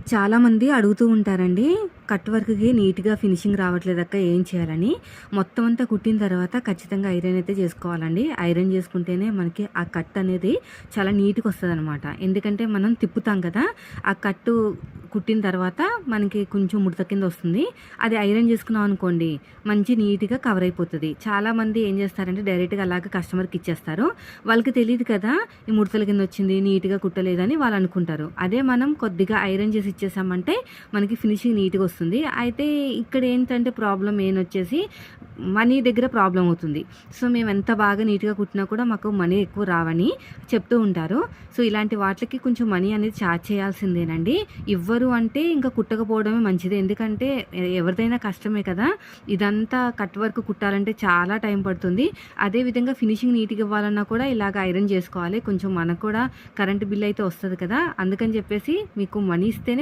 చాలామంది అడుగుతూ ఉంటారండి. కట్ వర్క్‌కి నీట్‌గా ఫినిషింగ్ రావట్లేదక్క ఏం చేయాలని. మొత్తం అంతా కుట్టిన తర్వాత ఖచ్చితంగా ఐరన్ అయితే చేసుకోవాలండి. ఐరన్ చేసుకుంటేనే మనకి ఆ కట్ అనేది చాలా నీట్‌గా వస్తదనమాట. ఎందుకంటే మనం తిప్పుతాం కదా! ఆ కట్టు కుట్టిన తర్వాత మనకి కొంచెం ముడత కింద వస్తుంది. అది ఐరన్ చేసుకున్నాం అనుకోండి మంచి నీట్‌గా కవర్ అయిపోతది. చాలామంది ఏం చేస్తారంటే డైరెక్ట్‌గా అలాగే కస్టమర్‌కి ఇచ్చేస్తారు. వాళ్ళకి తెలీదు కదా! ఈ ముడతల కింద వచ్చింది నీట్‌గా కుట్టలేదని వాళ్ళు అనుకుంటారు. అదే మనం కొద్దిగా ఐరన్ చేసి ఇచ్చేసామంటే మనకి ఫినిషింగ్ నీట్‌గా వస్తుంది. అయితే ఇక్కడ ఏంటంటే ప్రాబ్లమ్ మెయిన్ వచ్చేసి మనీ దగ్గర ప్రాబ్లమ్ అవుతుంది. సో, మేము ఎంత బాగా నీట్‌గా కుట్టినా కూడా మాకు మనీ ఎక్కువ రావని చెప్తూ ఉంటారు. సో, ఇలాంటి వాటికి కొంచెం మనీ అనేది చార్జ్ చేయాల్సిందేనండి. ఇవ్వరు అంటే ఇంకా కుట్టకపోవడమే మంచిది. ఎందుకంటే ఎవరిదైనా కష్టమే కదా! ఇదంతా కట్ వర్క్ కుట్టాలంటే చాలా టైం పడుతుంది. అదే విధంగా ఫినిషింగ్ నీట్‌గా ఇవ్వాలన్నా కూడా ఇలాగ ఐరన్ చేసుకోవాలి. కొంచెం మనకు కూడా కరెంట్ బిల్ అయితే వస్తది కదా! అందుకని చెప్పేసి మీకు మనీ ఇస్తేనే